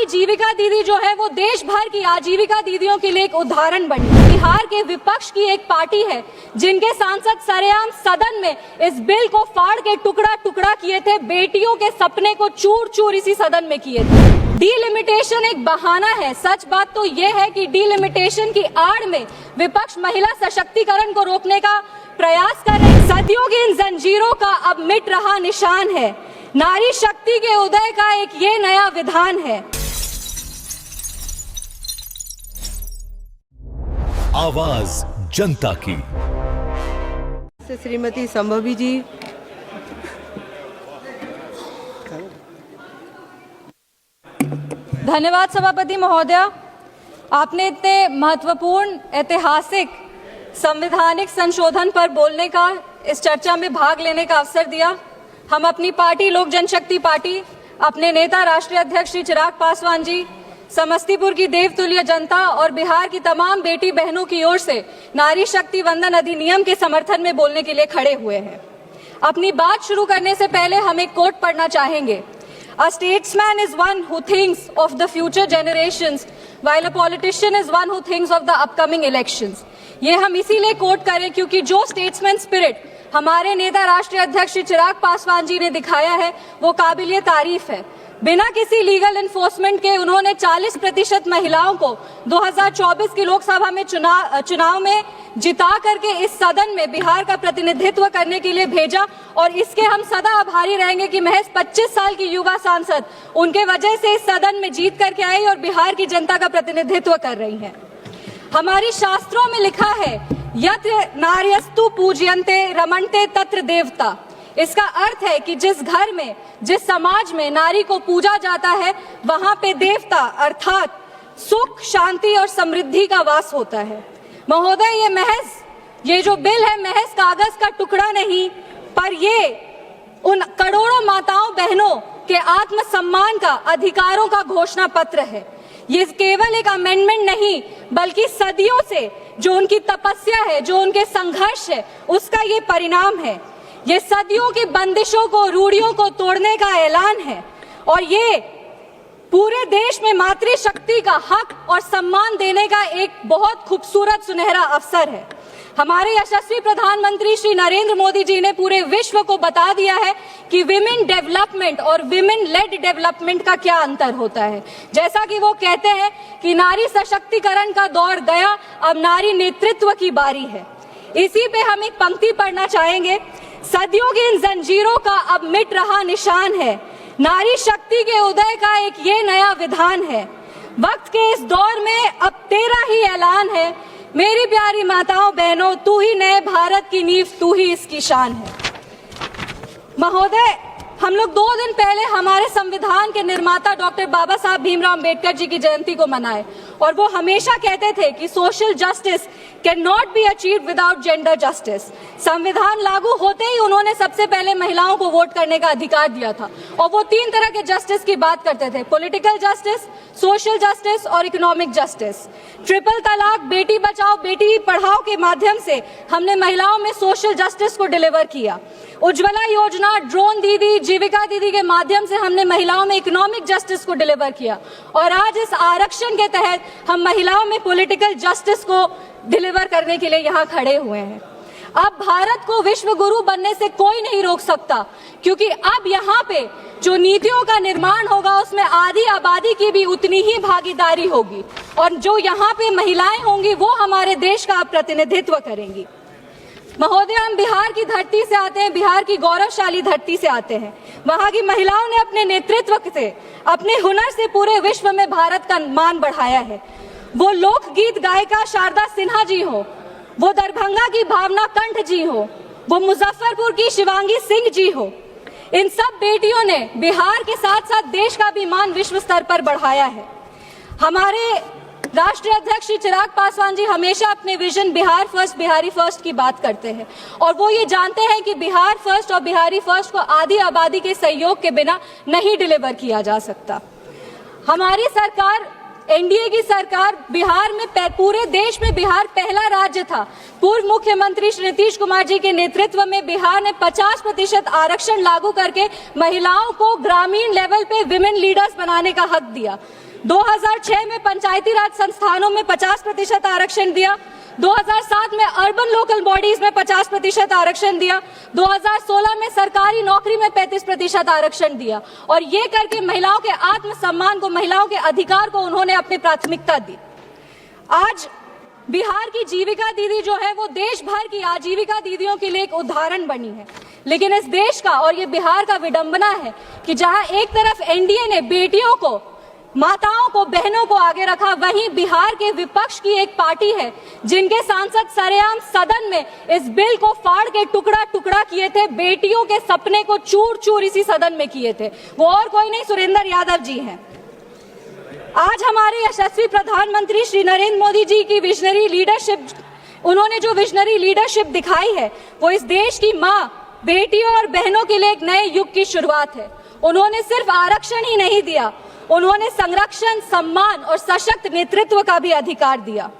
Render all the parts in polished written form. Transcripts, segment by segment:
की जीविका दीदी जो है वो देश भर की आजीविका दीदियों के लिए एक उदाहरण बनी। बिहार के विपक्ष की एक पार्टी है जिनके सांसद सरेआम सदन में इस बिल को फाड़ के टुकड़ा टुकड़ा किए थे, बेटियों के सपने को चूर चूर इसी सदन में किए थे। डीलिमिटेशन एक बहाना है। सच बात तो ये है कि डीलिमिटेशन की आड़ में विपक्ष महिला सशक्तिकरण को रोकने का प्रयास कर रहे हैं। सदियों की इन जंजीरों का अब मिट रहा निशान है। नारी शक्ति के उदय का एक ये नया विधान है। आवाज जनता की। श्रीमती संभवी जी। धन्यवाद सभापति महोदया, आपने इतने महत्वपूर्ण ऐतिहासिक संवैधानिक संशोधन पर बोलने का, इस चर्चा में भाग लेने का अवसर दिया। हम अपनी पार्टी लोक जनशक्ति पार्टी, अपने नेता राष्ट्रीय अध्यक्ष श्री चिराग पासवान जी, समस्तीपुर की देवतुल्य जनता और बिहार की तमाम बेटी बहनों की ओर से नारी शक्ति वंदन अधिनियम के समर्थन में बोलने के लिए खड़े हुए हैं। अपनी बात शुरू करने से पहले हम एक कोट पढ़ना चाहेंगे। A statesman is one who thinks of the future generations, while a politician is one who thinks of the upcoming elections. ये हम इसीलिए कोट करें क्योंकि जो स्टेट्समैन स्पिरिट हमारे नेता राष्ट्रीय अध्यक्ष श्री चिराग पासवान जी ने दिखाया है वो काबिलिए तारीफ है। बिना किसी लीगल एनफोर्समेंट के उन्होंने 40% महिलाओं को 2024 की लोकसभा में चुनाव में जिता करके इस सदन में बिहार का प्रतिनिधित्व करने के लिए भेजा और इसके हम सदा आभारी रहेंगे कि महज 25 साल की युवा सांसद उनके वजह से इस सदन में जीत करके आई और बिहार की जनता का प्रतिनिधित्व कर रही हैं। हमारी शास्त्रों में लिखा है यत्र नार्यस्तु पूज्यन्ते रमन्ते तत्र देवता। इसका अर्थ है कि जिस घर में, जिस समाज में नारी को पूजा जाता है वहां पे देवता अर्थात सुख, शांति और समृद्धि का वास होता है। महोदय, ये जो बिल है महज कागज का टुकड़ा नहीं, पर ये उन करोड़ों माताओं बहनों के आत्मसम्मान का, अधिकारों का घोषणा पत्र है। ये केवल एक अमेंडमेंट नहीं बल्कि सदियों से जो उनकी तपस्या है, जो उनके संघर्ष है, उसका ये परिणाम है। ये सदियों की बंदिशों को, रूढ़ियों को तोड़ने का ऐलान है और ये पूरे देश में मातृशक्ति का हक और सम्मान देने का एक बहुत खूबसूरत सुनहरा अवसर है। हमारे यशस्वी प्रधानमंत्री श्री नरेंद्र मोदी जी ने पूरे विश्व को बता दिया है कि विमेन डेवलपमेंट और विमेन लेड डेवलपमेंट का क्या अंतर होता है। जैसा कि वो कहते हैं कि नारी सशक्तिकरण का दौर गया, अब नारी नेतृत्व की बारी है। इसी पे हम एक पंक्ति पढ़ना चाहेंगे। सदियों की इन जंजीरों का अब मिट रहा निशान है। नारी शक्ति के उदय का एक ये नया विधान है। वक्त के इस दौर में अब तेरा ही ऐलान है। मेरी प्यारी माताओं बहनों, तू ही नए भारत की नींव, तू ही इसकी शान है। महोदय, हम लोग 2 दिन पहले हमारे संविधान के निर्माता डॉक्टर बाबा साहब भीमराव अंबेडकर जी की जयंती को मनाए और वो हमेशा कहते थे कि social justice can not be achieved without gender justice. संविधान लागू होते ही उन्होंने सबसे पहले महिलाओं को वोट करने का अधिकार दिया था और वो 3 तरह के जस्टिस की बात करते थे, पॉलिटिकल जस्टिस, सोशल जस्टिस और इकोनॉमिक जस्टिस। ट्रिपल तलाक, बेटी बचाओ बेटी पढ़ाओ के माध्यम से हमने महिलाओं में सोशल जस्टिस को डिलीवर किया। उज्ज्वला योजना, ड्रोन दीदी, जीविका दीदी के माध्यम से हमने महिलाओं में इकोनॉमिक जस्टिस को डिलीवर किया और आज इस आरक्षण के तहत हम महिलाओं में पॉलिटिकल जस्टिस को डिलीवर करने के लिए यहाँ खड़े हुए हैं। अब भारत को विश्व गुरु बनने से कोई नहीं रोक सकता क्योंकि अब यहाँ पे जो नीतियों का निर्माण होगा उसमें आधी आबादी की भी उतनी ही भागीदारी होगी और जो यहाँ पे महिलाएं होंगी वो हमारे देश का प्रतिनिधित्व करेंगी। महोदय, हम बिहार की धरती से आते हैं, बिहार की गौरवशाली धरती से आते हैं। वहाँ की महिलाओं ने अपने नेतृत्व से, अपने हुनर से पूरे विश्व में भारत का मान बढ़ाया है। वो लोकगीत गायिका शारदा सिन्हा जी हो, वो दरभंगा की भावना कंठ जी हो, वो मुजफ्फरपुर की शिवांगी सिंह जी हो, इन सब बेटियों ने बिहार के साथ साथ देश का भी मान विश्व स्तर पर बढ़ाया है। हमारे राष्ट्रीय अध्यक्ष श्री चिराग पासवान जी हमेशा अपने vision Bihar first, Bihari first की बात करते हैं और वो ये जानते हैं कि बिहार फर्स्ट और बिहारी फर्स्ट को आधी आबादी के सहयोग के बिना नहीं डिलीवर किया जा सकता। हमारी सरकार एनडीए की सरकार बिहार में पूरे देश में बिहार पहला राज्य था। पूर्व मुख्यमंत्री श्री नीतीश कुमार जी के नेतृत्व में बिहार ने 50% आरक्षण लागू करके महिलाओं को ग्रामीण लेवल पे विमेन लीडर्स बनाने का हक दिया। 2006 में पंचायती राज संस्थानों में 50% आरक्षण दिया। 2007 में अर्बन लोकल बॉडीज में 50% आरक्षण दिया। 2016 में सरकारी नौकरी में 35% आरक्षण दिया और ये करके महिलाओं के आत्मसम्मान को, महिलाओं के अधिकार को उन्होंने अपनी प्राथमिकता दी। आज बिहार की जीविका दीदी जो है वो देश भर की आजीविका दीदियों के लिए एक उदाहरण बनी है। लेकिन इस देश का और ये बिहार का विडंबना है कि जहां एक तरफ एनडीए ने बेटियों को, माताओं को, बहनों को आगे रखा, वहीं बिहार के विपक्ष की एक पार्टी है जिनके सांसद सरेआम सदन में इस बिल को फाड़ के टुकड़ा टुकड़ा किए थे, बेटियों के सपने को चूर चूर इसी सदन में किए थे। वो और कोई नहीं, सुरेंद्र यादव जी हैं। आज हमारे यशस्वी प्रधानमंत्री श्री नरेंद्र मोदी जी की विजनरी लीडरशिप, उन्होंने जो विजनरी लीडरशिप दिखाई है वो इस देश की माँ, बेटियों और बहनों के लिए एक नए युग की शुरुआत है। उन्होंने सिर्फ आरक्षण ही नहीं दिया, उन्होंने संरक्षण, सम्मान और सशक्त नेतृत्व का भी अधिकार दिया।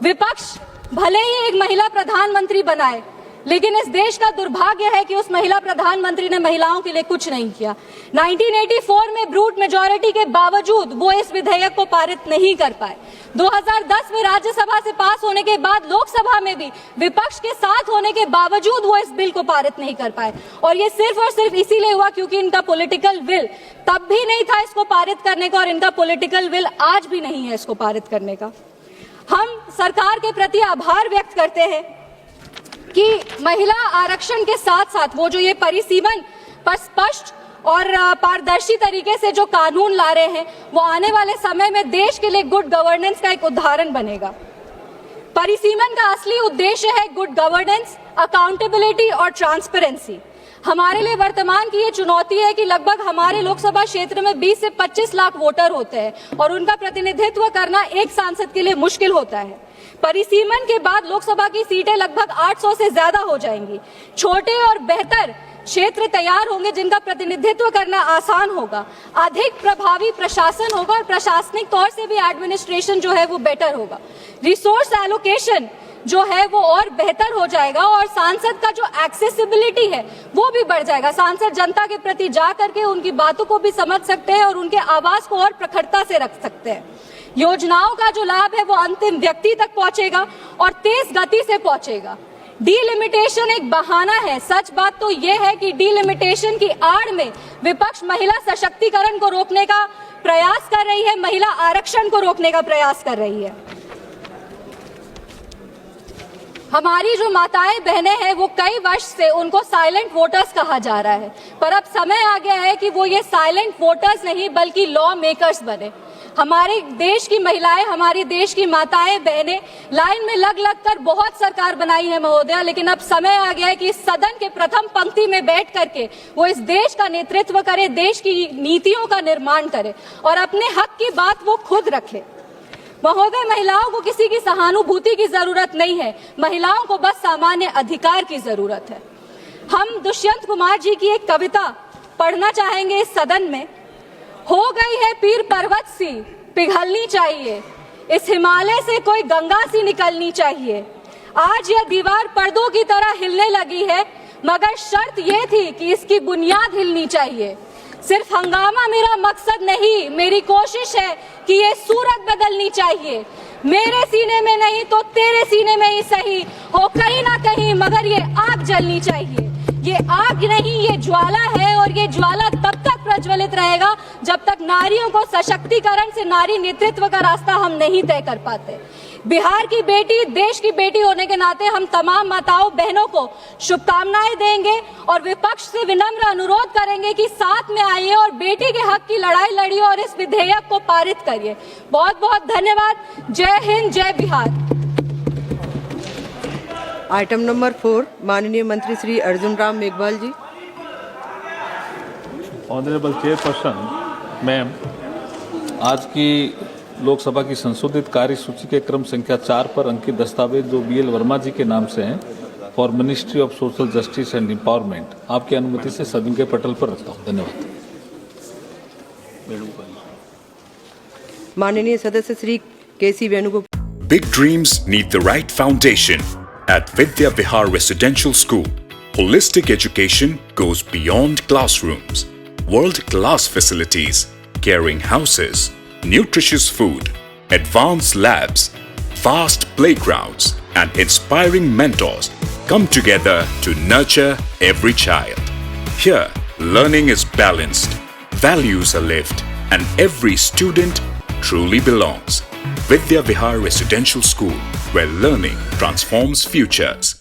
विपक्ष भले ही एक महिला प्रधानमंत्री बनाए, लेकिन इस देश का दुर्भाग्य है कि उस महिला प्रधानमंत्री ने महिलाओं के लिए कुछ नहीं किया। 1984 में ब्रूट मेजॉरिटी के बावजूद वो इस विधेयक को पारित नहीं कर पाए। 2010 में राज्यसभा से पास होने के बाद लोकसभा में भी विपक्ष के साथ होने के बावजूद वो इस बिल को पारित नहीं कर पाए और ये सिर्फ और सिर्फ इसीलिए हुआ क्योंकि इनका पॉलिटिकल विल तब भी नहीं था इसको पारित करने का और इनका पॉलिटिकल विल आज भी नहीं है इसको पारित करने का। हम सरकार के प्रति आभार व्यक्त करते हैं कि महिला आरक्षण के साथ साथ वो जो ये परिसीमन पर स्पष्ट और पारदर्शी तरीके से जो कानून ला रहे हैं वो आने वाले समय में देश के लिए गुड गवर्नेंस का एक उदाहरण बनेगा। परिसीमन का असली उद्देश्य है गुड गवर्नेंस, अकाउंटेबिलिटी और ट्रांसपेरेंसी। हमारे लिए वर्तमान की ये चुनौती है कि लगभग हमारे लोकसभा क्षेत्र में 20 से 25 लाख वोटर होते हैं और उनका प्रतिनिधित्व करना एक सांसद के लिए मुश्किल होता है। परिसीमन के बाद लोकसभा की सीटें लगभग 800 से ज्यादा हो जाएंगी। छोटे और बेहतर क्षेत्र तैयार होंगे जिनका प्रतिनिधित्व करना आसान होगा, अधिक प्रभावी प्रशासन होगा और प्रशासनिक तौर से भी एडमिनिस्ट्रेशन जो है वो बेटर होगा। रिसोर्स एलोकेशन जो है वो और बेहतर हो जाएगा और सांसद का जो एक्सेसिबिलिटी है वो भी बढ़ जाएगा। सांसद जनता के प्रति जा करके उनकी बातों को भी समझ सकते हैं और उनके आवाज को और प्रखरता से रख सकते हैं। योजनाओं का जो लाभ है वो अंतिम व्यक्ति तक पहुंचेगा और तेज गति से पहुंचेगा। डीलिमिटेशन एक बहाना है। सच बात तो यह है कि डीलिमिटेशन की आड़ में विपक्ष महिला सशक्तिकरण को रोकने का प्रयास कर रही है, महिला आरक्षण को रोकने का प्रयास कर रही है। हमारी जो माताएं बहनें हैं वो कई वर्ष से उनको साइलेंट वोटर्स कहा जा रहा है, पर अब समय आ गया है कि वो ये साइलेंट वोटर्स नहीं बल्कि लॉ मेकर्स बने। हमारे देश की महिलाएं, हमारी देश की माताएं बहनें लाइन में लग लग कर बहुत सरकार बनाई है महोदया, लेकिन अब समय आ गया है कि इस सदन के प्रथम पंक्ति में बैठ करके वो इस देश का नेतृत्व करे, देश की नीतियों का निर्माण करे और अपने हक की बात वो खुद रखे। महोदय, महिलाओं को किसी की सहानुभूति की जरूरत नहीं है, महिलाओं को बस सामान्य अधिकार की जरूरत है। हम दुष्यंत कुमार जी की एक कविता पढ़ना चाहेंगे इस सदन में। हो गई है पीर पर्वत सी पिघलनी चाहिए, इस हिमालय से कोई गंगा सी निकलनी चाहिए। आज यह दीवार पर्दों की तरह हिलने लगी है, मगर शर्त यह थी कि इसकी बुनियाद हिलनी चाहिए। सिर्फ हंगामा मेरा मकसद नहीं, मेरी कोशिश है कि ये सूरत बदलनी चाहिए। मेरे सीने में नहीं तो तेरे सीने में ही सही हो, कहीं ना कहीं मगर ये आग जलनी चाहिए। ये आग नहीं, ये ज्वाला है और ये ज्वाला तब तक प्रज्वलित रहेगा जब तक नारियों को सशक्तिकरण से नारी नेतृत्व का रास्ता हम नहीं तय कर पाते। बिहार की बेटी, देश की बेटी होने के नाते हम तमाम माताओं बहनों को शुभकामनाएं देंगे और विपक्ष से विनम्र अनुरोध करेंगे कि साथ में आइए और बेटी के हक की लड़ाई लड़िए और इस विधेयक को पारित करिए। बहुत बहुत धन्यवाद। जय हिंद, जय बिहार। आइटम नंबर 4, माननीय मंत्री श्री अर्जुन राम मेघवाल जी। ऑनरेबल चेयरपर्सन मैम, आज की लोकसभा की संशोधित कार्य सूची के क्रम संख्या 4 पर अंकित दस्तावेज जो BL वर्मा जी के नाम से हैं for ministry of social justice and empowerment, आपकी अनुमति से सदन के पटल पर रखता हूँ। धन्यवाद। माननीय सदस्य श्री केसी Venugopal. Big dreams need the right foundation. At Vidya Vihar Residential School, holistic education goes beyond classrooms. World-class facilities, caring houses, nutritious food, advanced labs, vast playgrounds, and inspiring mentors come together to nurture every child. Here, learning is balanced, values are lived, and every student truly belongs. Vidya Vihar Residential School, where learning transforms futures.